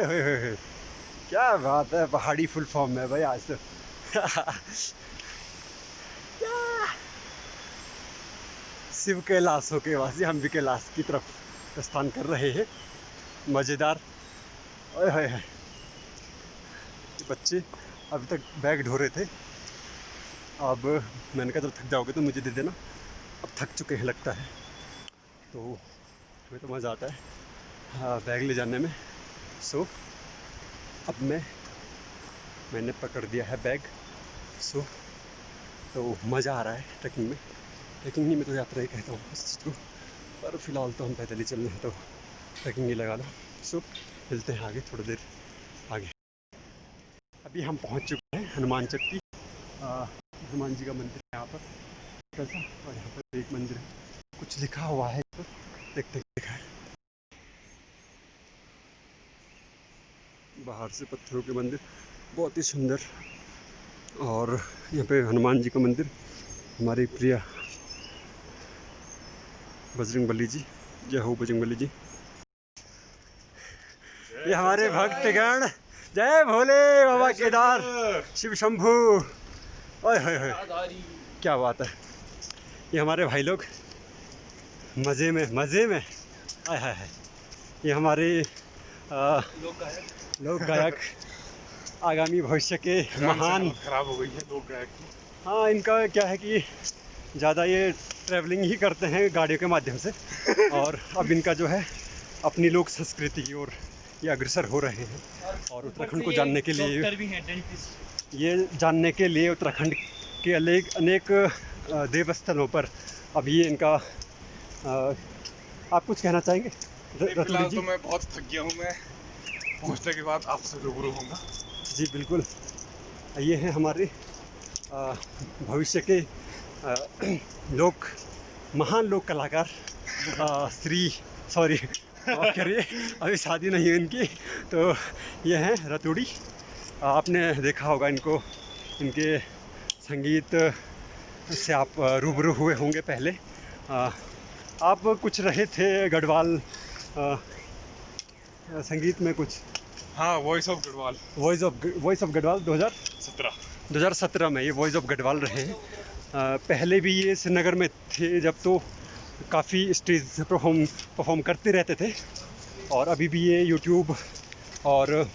ओए होए होए, क्या बात है, पहाड़ी फुल फॉर्म में भाई आज तो। शिव कैलाश होके वासी हम भी कैलाश की तरफ प्रस्थान कर रहे हैं। मज़ेदार। ओए होए होए, बच्चे अभी तक बैग ढो रहे थे। अब मैंने कहा जब थक जाओगे तो मुझे दे देना। अब थक चुके हैं लगता है, तो हमें तो मज़ा आता है हाँ बैग ले जाने में। सो अब मैंने पकड़ दिया है बैग। सो तो मज़ा आ रहा है ट्रैकिंग में। ट्रैकिंग नहीं, मैं तो यात्रा ही कहता हूँ इस चीज़ को, पर फिलहाल तो हम पैदल ही चल रहे हैं, तो ट्रैकिंग ही लगा लो। सो मिलते हैं आगे, थोड़ी देर आगे। अभी हम पहुँच चुके हैं हनुमान चक्की। हनुमान जी का मंदिर है यहाँ पर कैसा, और यहाँ पर एक मंदिर है, कुछ लिखा हुआ है तो देखते लिखा है। बाहर से पत्थरों के मंदिर बहुत ही सुंदर, और यहाँ पे हनुमान जी का मंदिर, हमारी प्रिय बजरंगबली जी, जय हो बजरंगबली जी। ये हमारे भक्तगण, जय भोले बाबा केदार शिव शंभू। ओए होए होए, क्या बात है। ये हमारे भाई लोग मज़े में आए हाय। ये हमारे लोक गायक आगामी भविष्य के महान। खराब हो गई है लोक गायक की। हाँ, इनका क्या है कि ज़्यादा ये ट्रैवलिंग ही करते हैं गाड़ियों के माध्यम से, और अब इनका जो है अपनी लोक संस्कृति की ओर ये अग्रसर हो रहे हैं। और उत्तराखंड को जानने के लिए उत्तराखंड के अनेक देवस्थलों पर अब ये इनका आप कुछ कहना चाहेंगे फिलहाल तो मैं बहुत थक गया हूँ, मैं पहुँचने के बाद आपसे रूबरू होऊंगा। जी बिल्कुल। ये हैं हमारे भविष्य के महान लोक कलाकार करिए, अभी शादी नहीं है इनकी, तो ये हैं रतुड़ी। आपने देखा होगा इनको, इनके संगीत से आप रूबरू हुए होंगे पहले। आप कुछ रहे थे गढ़वाल संगीत में कुछ। हाँ, वॉइस ऑफ गढ़वाल 2017 में ये वॉइस ऑफ गढ़वाल रहे हैं। पहले भी ये श्रीनगर में थे जब, तो काफ़ी स्टेज से परफॉर्म करते रहते थे। और अभी भी ये यूट्यूब और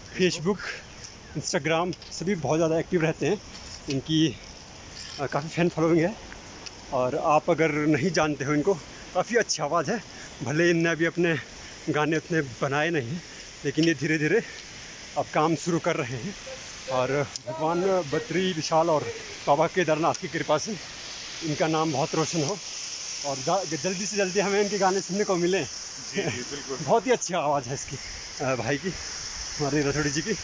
फेसबुक, इंस्टाग्राम सभी बहुत ज़्यादा एक्टिव रहते हैं। इनकी काफ़ी फैन फॉलोइंग है, और आप अगर नहीं जानते हो इनको, काफ़ी अच्छी आवाज़ है। भले इनने अभी अपने गाने उतने बनाए नहीं, लेकिन ये धीरे धीरे अब काम शुरू कर रहे हैं। और भगवान बद्री विशाल और बाबा केदारनाथ की कृपा से इनका नाम बहुत रोशन हो, और जल्दी से जल्दी हमें इनके गाने सुनने को मिले। जी बिल्कुल। बहुत ही अच्छी आवाज़ है इसकी, भाई की, हमारे रथोड़ी जी की।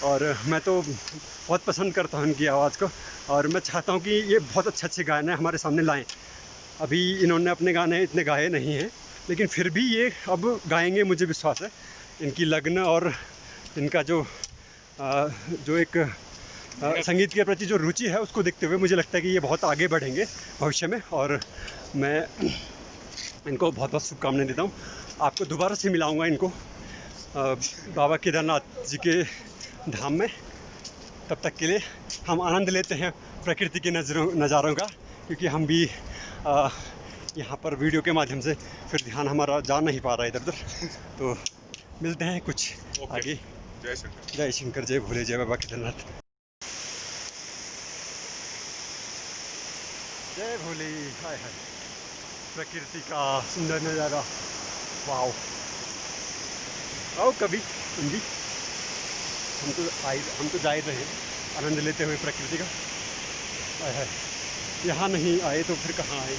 और मैं तो बहुत पसंद करता हूँ इनकी आवाज़ को, और मैं चाहता हूँ कि ये बहुत अच्छे गाने हमारे सामने लाएं। अभी इन्होंने अपने गाने इतने गाए नहीं हैं, लेकिन फिर भी ये अब गाएंगे, मुझे विश्वास है। इनकी लगन और इनका जो एक संगीत के प्रति जो रुचि है, उसको देखते हुए मुझे लगता है कि ये बहुत आगे बढ़ेंगे भविष्य में। और मैं इनको बहुत बहुत शुभकामनाएं देता हूँ। आपको दोबारा से मिलाऊंगा इनको बाबा केदारनाथ जी के धाम में। तब तक के लिए हम आनंद लेते हैं प्रकृति के नज़ारों का, क्योंकि हम भी यहाँ पर वीडियो के माध्यम से फिर ध्यान हमारा जा नहीं पा रहा है इधर उधर। तो मिलते हैं कुछ आगे। जय शंकर, जय भोले, जय बाबा केदारनाथ। जय भोले। हाय हाय, प्रकृति का सुंदर नज़ारा। वाओ, आओ कभी तुम भी। हम तो जा ही रहे हैं आनंद लेते हुए प्रकृति का। हाय हाय, यहाँ नहीं आए तो फिर कहाँ आए।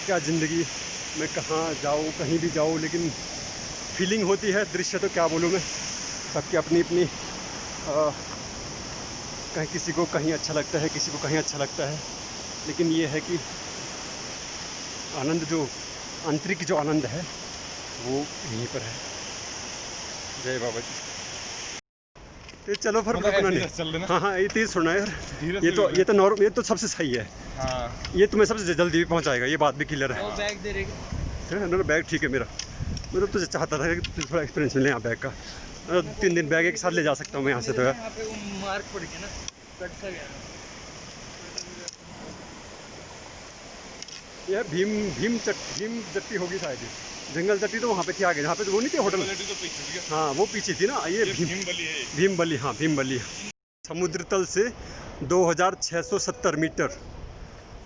क्या ज़िंदगी में कहाँ जाओ, कहीं भी जाओ, लेकिन फीलिंग होती है। दृश्य तो क्या बोलूँ मैं, सबकी अपनी अपनी कहीं किसी को कहीं अच्छा लगता है, किसी को कहीं अच्छा लगता है, लेकिन ये है कि आनंद, जो आंतरिक जो आनंद है, वो यहीं पर है। जय बाबा जी। तो चलो फिर अपना हाँ, ये तेज सुनना यार। ये तो सबसे सही है। हाँ। ये तुम्हें सबसे जल्दी भी पहुंचाएगा, ये बात भी क्लियर है। बैग दे रहे, बैग ठीक है मेरा। मतलब तुझे चाहता था कि तुझे थोड़ा एक्सपीरियंस मिले यहाँ बैग का। 3 दिन बैग एक साथ ले जा सकता हूँ मैं यहाँ से तो यार। यहाँ पे वो मार्क पड़ गया ना, कट सा गया। यह भीम जट्टी होगी शायद ये। जंगल जट्टी तो वहाँ पे थी आगे, जहाँ पे तो वो नहीं थी होटल। तो पीछे हाँ वो पीछे थी ना, ये भीमबली है। भीमबली, हाँ भीमबली। समुद्र तल से 2670 मीटर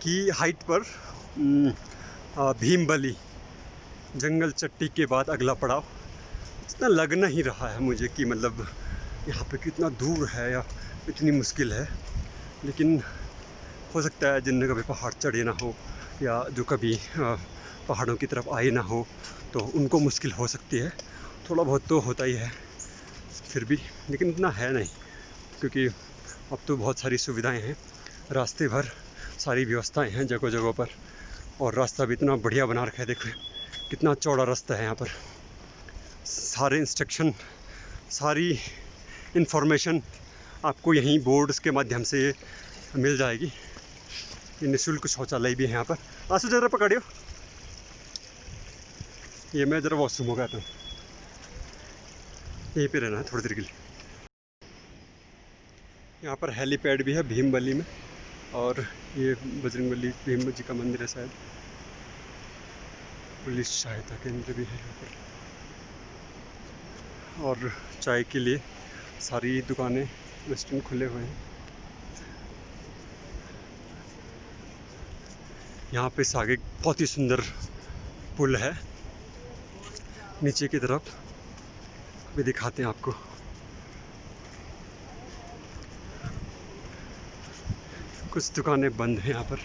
की हाइट पर भीमबली जंगल चट्टी के बाद अगला पड़ाव। इतना लग नहीं रहा है मुझे कि मतलब यहाँ पे कितना दूर है या इतनी मुश्किल है, लेकिन हो सकता है जिनने कभी पहाड़ चढ़े ना हो या जो कभी पहाड़ों की तरफ आए ना हो तो उनको मुश्किल हो सकती है। थोड़ा बहुत तो होता ही है फिर भी, लेकिन इतना है नहीं, क्योंकि अब तो बहुत सारी सुविधाएं हैं, रास्ते भर सारी व्यवस्थाएं हैं जगह जगह पर, और रास्ता भी इतना बढ़िया बना रखा है। देखो कितना चौड़ा रास्ता है यहाँ पर। सारे इंस्ट्रक्शन, सारी इन्फॉर्मेशन आपको यहीं बोर्ड्स के माध्यम से मिल जाएगी। ये निःशुल्क शौचालय भी है यहाँ पर। आंसू जरा पकड़ियो, ये मैं ज़रा वॉशरूम हो गया था, यहीं पे रहना है थोड़ी देर के लिए। यहाँ पर हेलीपैड भी है भीमबली में, और ये बजरंगबली भीम जी का मंदिर है शायद। पुलिस सहायता केंद्र भी है यहाँ पर, और चाय के लिए सारी दुकानें, रेस्टोरेंट खुले हुए हैं। यहाँ पे इस आगे बहुत ही सुंदर पुल है नीचे की तरफ, भी दिखाते हैं आपको। कुछ दुकानें बंद हैं यहाँ पर।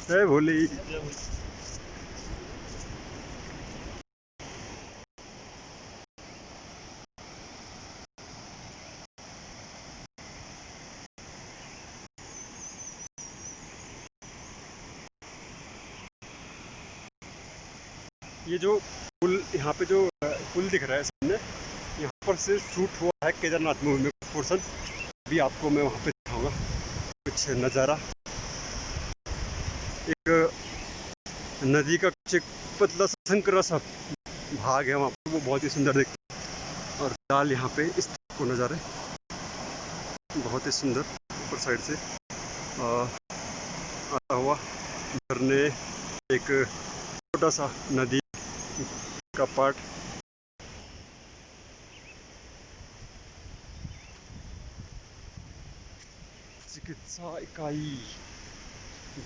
जय भोले। ये जो पुल, यहाँ पे जो पुल दिख रहा है सामने, यहाँ पर से शूट हुआ है केदारनाथ मूवी में कुछ पोर्शन, भी आपको मैं वहाँ पे दिखाऊंगा कुछ नज़ारा। एक नदी का कुछ एक पतला सा संकरा सा भाग है वहाँ पर, वो बहुत ही सुंदर दिखता है। और फिलहाल यहाँ पे इस को नज़ारे बहुत ही सुंदर ऊपर साइड से आता हुआ झरने, एक छोटा सा नदी का पार्ट। चिकित्सा इकाई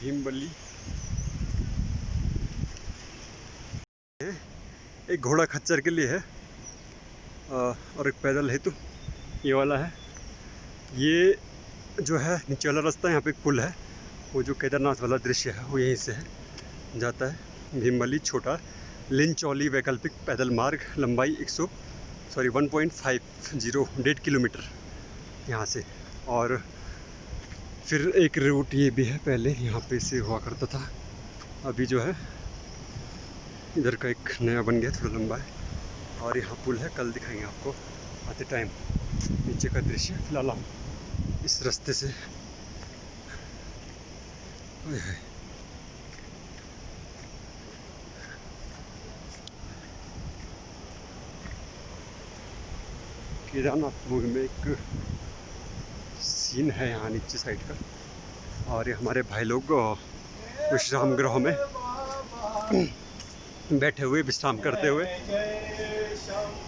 भीमबली। एक घोड़ा खच्चर के लिए है, और एक पैदल हेतु ये वाला है। ये जो है नीचे वाला रास्ता, यहाँ पे एक पुल है, वो जो केदारनाथ वाला दृश्य है वो यहीं से है, जाता है भीमबली छोटा लिंचौली वैकल्पिक पैदल मार्ग, लंबाई 1.50 किलोमीटर यहाँ से। और फिर एक रूट ये भी है, पहले यहाँ पे से हुआ करता था, अभी जो है इधर का एक नया बन गया, थोड़ा लंबा है। और यहाँ पुल है, कल दिखाएंगे आपको आते टाइम नीचे का दृश्य। फिलहाल हम इस रास्ते से केदारनाथ मूवी में एक सीन है यहाँ नीचे साइड का, और ये हमारे भाई लोग विश्राम गृह में बैठे हुए विश्राम करते हुए।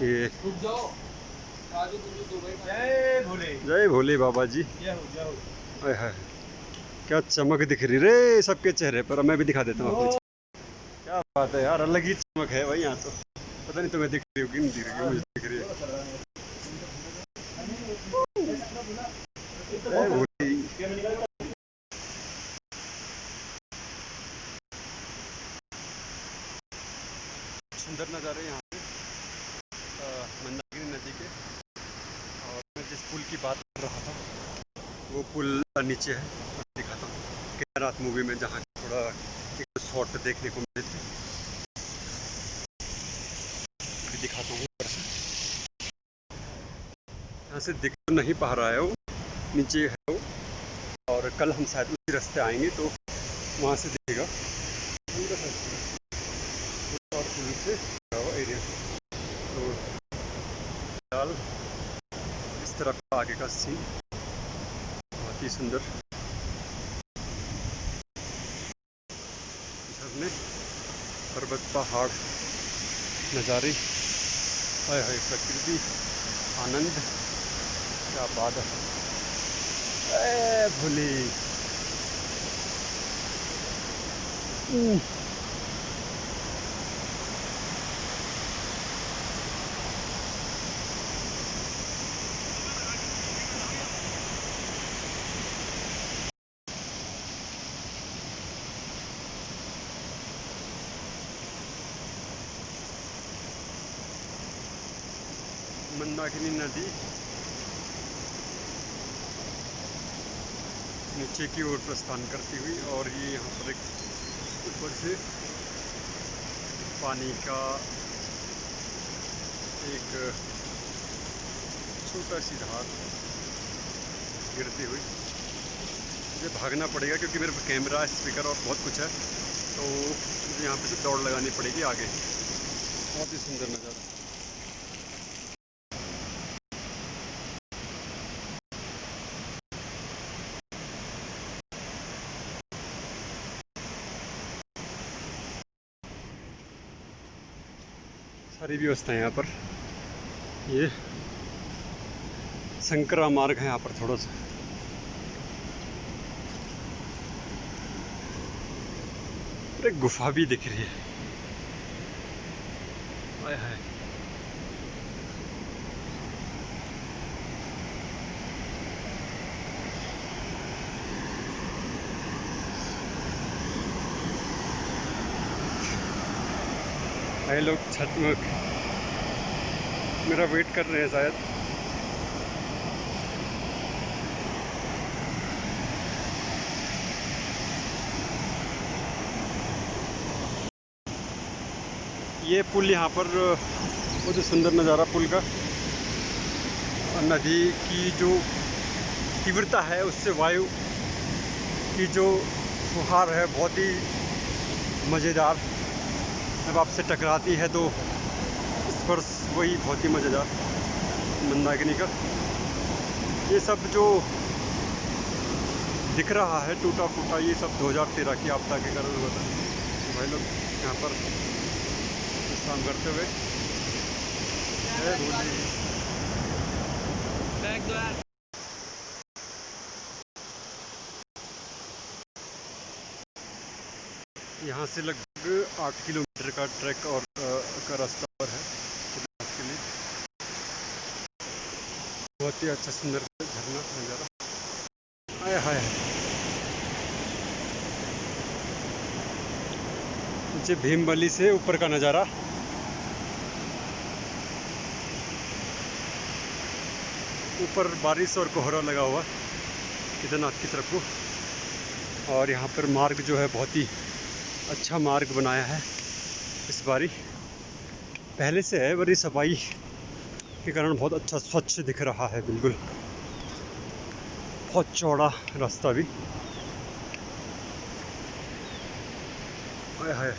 ये जय भोले बाबा जी। है क्या चमक दिख रही रे सबके चेहरे पर, मैं भी दिखा देता हूँ आपको। क्या बात है यार, अलग ही चमक है भाई यहाँ तो। पता नहीं तुम्हें दिख रही होगी, नहीं दिख रही, मुझे दिख रही है। सुंदर नज़ारे यहाँ पे मंदाकिनी नदी के। और मैं जिस पुल की बात कर रहा था वो पुल नीचे है, दिखाता हूँ केदारनाथ मूवी में, जहाँ थोड़ा एक शॉट देखने को मिले थे, दिखाता हूँ। यहाँ से दिख तो नहीं पा रहा है, वो नीचे है वो, और कल हम शायद उसी रास्ते आएंगे तो वहाँ से दिखेगा। और पुल से जुड़ा हुआ एरिया। तो फिलहाल इस तरफ का आगे का सीन बहुत ही सुंदर, झरने, पर्वत, पहाड़, नज़ारे, हाय हाय प्रकृति, आनंद, क्या बात है। ए भोले, मंदाकिनी नदी नीचे की ओर प्रस्थान करती हुई, और ये यहाँ पर एक ऊपर से पानी का एक छोटा सी धार गिरती हुई। मुझे भागना पड़ेगा क्योंकि मेरे पास कैमरा, स्पीकर और बहुत कुछ है, तो मुझे यहाँ पे से दौड़ लगानी पड़ेगी आगे। बहुत ही सुंदर नज़ारा। सारी व्यवस्था है यहाँ पर। ये संकरा मार्ग है यहाँ पर थोड़ा सा। एक गुफा भी दिख रही है, हाय हाय। भाई लोग छत में मेरा वेट कर रहे हैं शायद। ये पुल यहाँ पर बहुत ही सुंदर नज़ारा पुल का। नदी की जो तीव्रता है उससे वायु की जो फुहार है बहुत ही मज़ेदार, जब आपसे टकराती है तो स्पर्श वही बहुत ही मज़ेदार मंदाकिनी का। ये सब जो दिख रहा है टूटा फूटा, ये सब 2013 की आपदा के कारण हुआ था। तो भाई लोग यहाँ पर काम करते हुए यहाँ से लगभग 8 किलोमीटर का ट्रैक और का रास्ता और है के लिए। बहुत ही अच्छा सुंदर झरना नज़ारा, हाय हाय। नीचे भीमबली से ऊपर का नज़ारा, ऊपर बारिश और कोहरा लगा हुआ केदारनाथ की तरफ को। और यहाँ पर मार्ग जो है बहुत ही अच्छा मार्ग बनाया है इस बारी, पहले से है बड़ी सफाई के कारण बहुत अच्छा स्वच्छ दिख रहा है, बिल्कुल बहुत चौड़ा रास्ता भी, हाय हाय।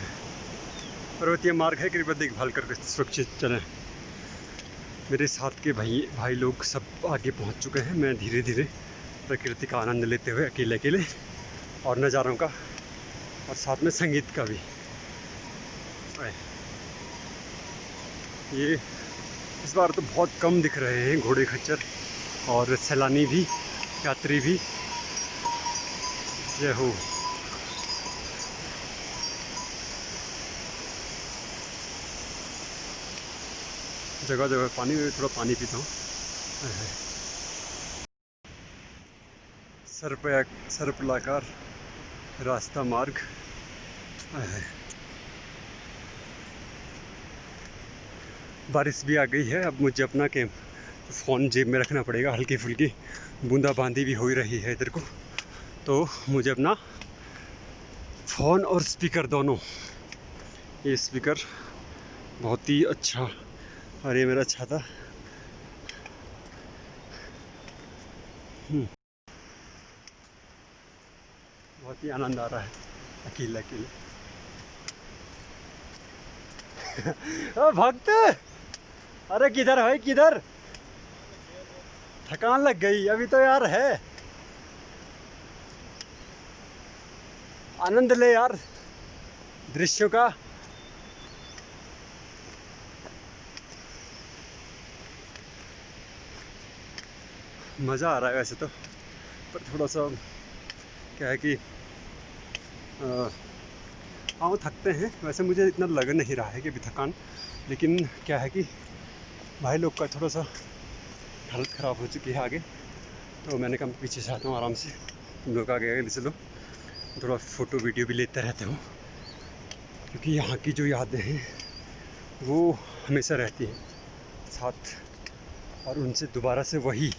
पर्वतीय मार्ग है, कृपया देखभाल करके सुरक्षित चलें। मेरे साथ के भाई लोग सब आगे पहुंच चुके हैं। मैं धीरे धीरे प्रकृति का आनंद लेते हुए अकेले अकेले और नज़ारों का और साथ में संगीत का भी। ये इस बार तो बहुत कम दिख रहे हैं घोड़े खच्चर और सैलानी भी, यात्री भी। जय हो। जगह जगह पानी, में थोड़ा पानी पीता हूँ। सर्पलाकार रास्ता मार्ग, बारिश भी आ गई है। अब मुझे अपना फ़ोन जेब में रखना पड़ेगा, हल्की फुल्की बूंदाबांदी भी हो ही रही है इधर को, तो मुझे अपना फ़ोन और स्पीकर दोनों, ये स्पीकर बहुत ही अच्छा, और ये मेरा छाता, बहुत ही आनंद आ रहा है अकेले अकेले। ओ भक्त, अरे किधर है किधर? थकान लग गई अभी तो यार है। आनंद ले यार दृश्यों का। मज़ा आ रहा है वैसे तो, पर थोड़ा सा क्या है कि हाँ थकते हैं। वैसे मुझे इतना लग नहीं रहा है कि अभी थकान, लेकिन क्या है कि भाई लोग का थोड़ा सा हालत ख़राब हो चुकी है आगे, तो मैंने कहा पीछे से आता हूँ आराम से, तुम लोग आगे आगे चलो, थोड़ा फ़ोटो वीडियो भी लेते रहता हूँ, क्योंकि यहाँ की जो यादें हैं वो हमेशा रहती हैं साथ, और उनसे दोबारा से वही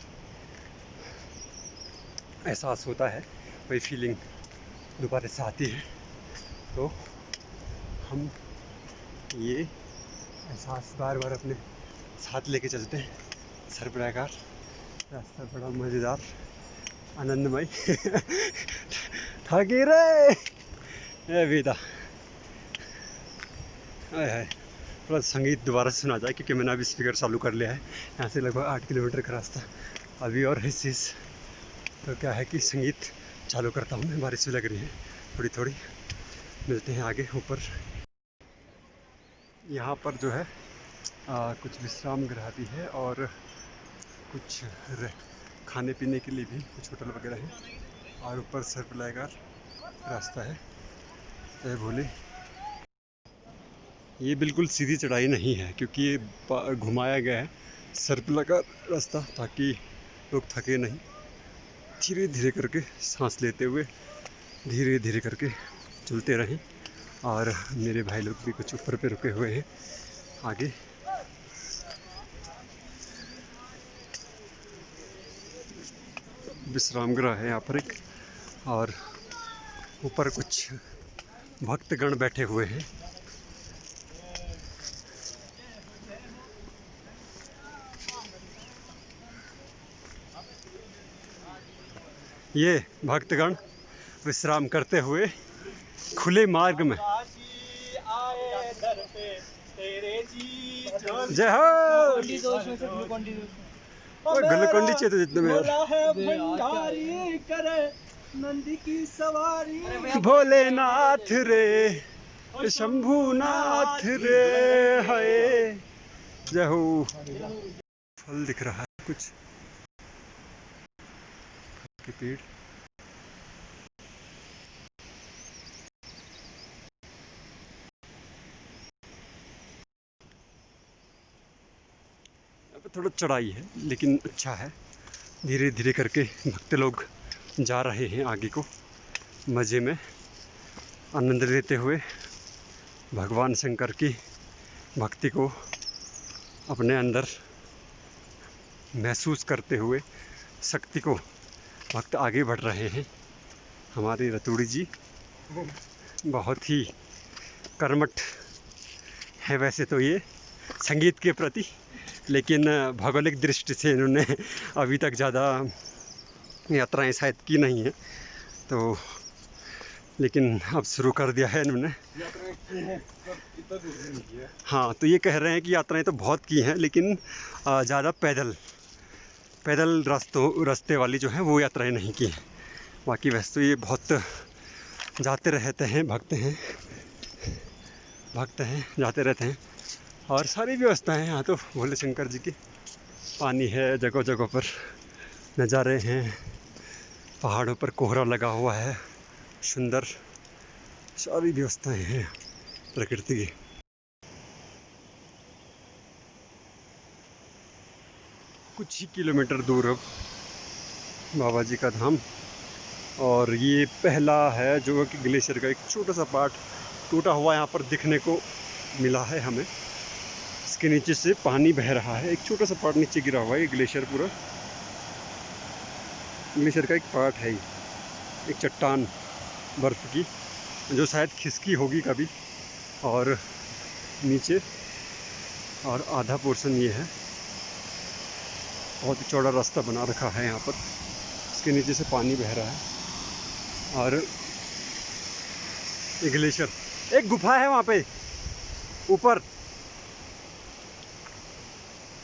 एहसास होता है, वही फीलिंग दोबारा से आती है। तो हम ये एहसास बार बार अपने साथ लेके चलते हैं। सरबराहकार रास्ता बड़ा मज़ेदार आनंदमय। थकी रे विदा। थोड़ा संगीत दोबारा से सुना जाए, क्योंकि मैंने अभी स्पीकर चालू कर लिया है। यहाँ से लगभग 8 किलोमीटर का रास्ता अभी और है। तो क्या है कि संगीत चालू करता हूँ मैं, बारिश भी लग रही है थोड़ी थोड़ी। मिलते हैं आगे ऊपर। यहाँ पर जो है कुछ विश्राम गृह भी है, और कुछ खाने पीने के लिए भी कुछ होटल वगैरह है, और ऊपर सरबराहकार रास्ता है। जय भोले। ये बिल्कुल सीधी चढ़ाई नहीं है, क्योंकि ये घुमाया गया है सरबराहकार रास्ता, ताकि लोग थके नहीं, धीरे धीरे करके सांस लेते हुए धीरे धीरे करके चलते रहें। और मेरे भाई लोग भी कुछ ऊपर पे रुके हुए हैं आगे। विश्राम गृह है यहाँ पर एक, और ऊपर कुछ भक्तगण बैठे हुए हैं। ये भक्तगण विश्राम करते हुए खुले मार्ग में। जय हो। ग्लूकोंडी चाहिए जितने में नंदी की सवारी भोलेनाथ रे शंभुनाथ रे है। जय हो। फल दिख रहा है कुछ के पेड़। थोड़ा चढ़ाई है लेकिन अच्छा है। धीरे धीरे करके भक्त लोग जा रहे हैं आगे को, मज़े में आनंद लेते हुए, भगवान शंकर की भक्ति को अपने अंदर महसूस करते हुए, शक्ति को। भक्त आगे बढ़ रहे हैं। हमारी रतूड़ी जी बहुत ही कर्मठ है वैसे तो ये संगीत के प्रति, लेकिन भौगोलिक दृष्टि से इन्होंने अभी तक ज़्यादा यात्राएं शायद की नहीं है, तो लेकिन अब शुरू कर दिया है इन्होंने। हाँ, तो ये कह रहे हैं कि यात्राएं तो बहुत की हैं, लेकिन ज़्यादा पैदल रास्ते वाली जो है वो यात्राएं नहीं की हैं। बाकी वैसे तो ये बहुत जाते रहते हैं, भक्त हैं जाते रहते हैं, और सारी व्यवस्था है यहाँ तो भोले शंकर जी की। पानी है जगह जगह पर, नज़ारे हैं, पहाड़ों पर कोहरा लगा हुआ है, सुंदर सारी व्यवस्थाएं हैं प्रकृति की। कुछ ही किलोमीटर दूर अब बाबा जी का धाम, और ये पहला है जो कि ग्लेशियर का एक छोटा सा पार्ट टूटा हुआ यहाँ पर दिखने को मिला है हमें। इसके नीचे से पानी बह रहा है, एक छोटा सा पार्ट नीचे गिरा हुआ है। ये ग्लेशियर पूरा ग्लेशियर का एक पार्ट है, एक चट्टान बर्फ़ की जो शायद खिसकी होगी कभी, और नीचे और आधा पोर्शन ये है। बहुत ही चौड़ा रास्ता बना रखा है यहाँ पर, इसके नीचे से पानी बह रहा है। और एक ग्लेशियर, एक गुफा है वहाँ पे ऊपर,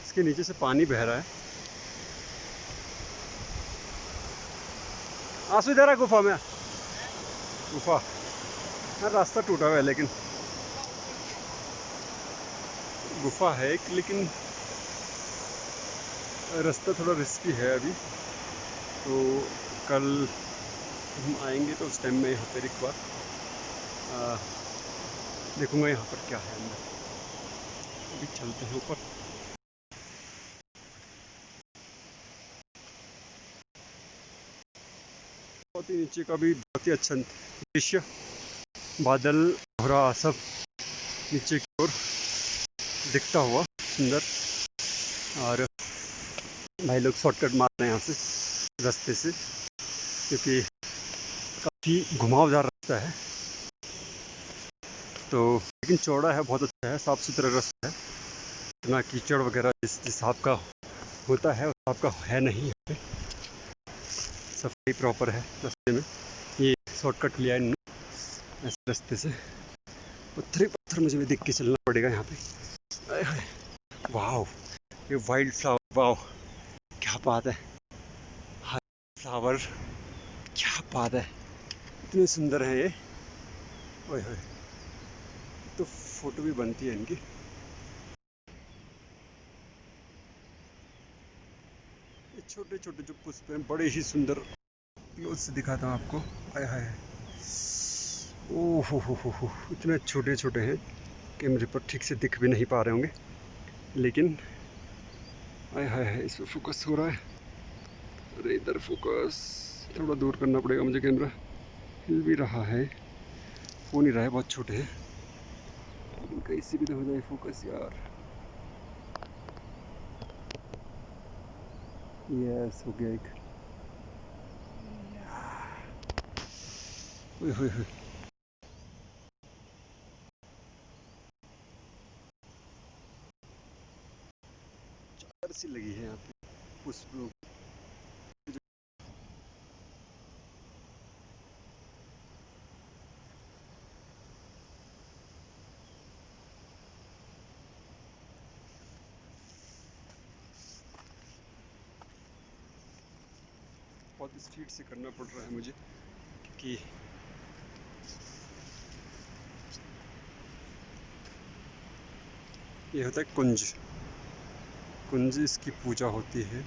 इसके नीचे से पानी बह रहा है। आंसू इधर है गुफा में, गुफा। हाँ, रास्ता टूटा हुआ है लेकिन गुफा है एक, लेकिन रास्ता थोड़ा रिस्की है अभी। तो कल हम आएंगे तो उस टाइम में यहाँ पर एक बार देखूंगा यहाँ पर क्या है अंदर। अभी चलते हैं ऊपर। बहुत ही नीचे का भी बहुत ही अच्छा दृश्य, बादल भरा सब नीचे की ओर दिखता हुआ सुंदर। और भाई लोग शॉर्टकट मार रहे हैं यहाँ से रास्ते से, क्योंकि काफ़ी घुमावदार रास्ता है। तो लेकिन चौड़ा है, बहुत अच्छा है, साफ़ सुथरा रास्ता है। इतना कीचड़ वगैरह जिस हिसाब का होता है उस हिसाब का है नहीं यहाँ पे। सफाई प्रॉपर है रास्ते में। ये शॉर्टकट लिया इन्होंने ऐसे रास्ते से। पत्थर ही पत्थर मुझे भी देख के चलना पड़ेगा यहाँ पे। वाह, ये वाइल्ड फ्लावर, वाह क्या बात है। हर फ्लावर, क्या बात है, इतने सुंदर हैं ये। ओए होए, तो फोटो भी बनती है इनकी। ये छोटे छोटे जो पुष्प हैं बड़े ही सुंदर। क्लोज से दिखाता हूँ आपको। आय हाय, ओह हो, इतने छोटे छोटे हैं कैमरे पर ठीक से दिख भी नहीं पा रहे होंगे, लेकिन आय हाय हाय, इस पर फोकस हो रहा है। अरे इधर फोकस, थोड़ा दूर करना पड़ेगा मुझे, कैमरा हिल भी रहा है, हो नहीं रहा है, बहुत छोटे हैं। लेकिन कैसे भी तो हो जाए फोकस यार। यस, हो गया एक। ओए होए होए, चादर सी लगी है यहाँ पे पुष्प। बहुत स्पीड से करना पड़ रहा है मुझे, क्योंकि ये होता है कुंज। कुंज, इसकी पूजा होती है।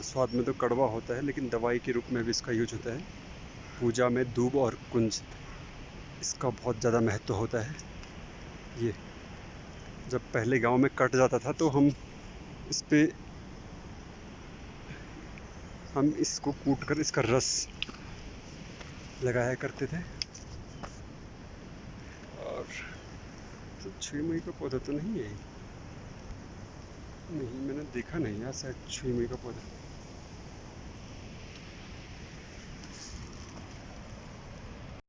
स्वाद में तो कड़वा होता है, लेकिन दवाई के रूप में भी इसका यूज होता है। पूजा में दूब और कुंज, इसका बहुत ज़्यादा महत्व होता है। ये जब पहले गांव में कट जाता था तो हम इस पे हम इसको कूट कर इसका रस लगाया करते थे। और तो 6 मई का पौधा तो नहीं है, नहीं मैंने देखा नहीं यार, शायद 6 मई का पौधा।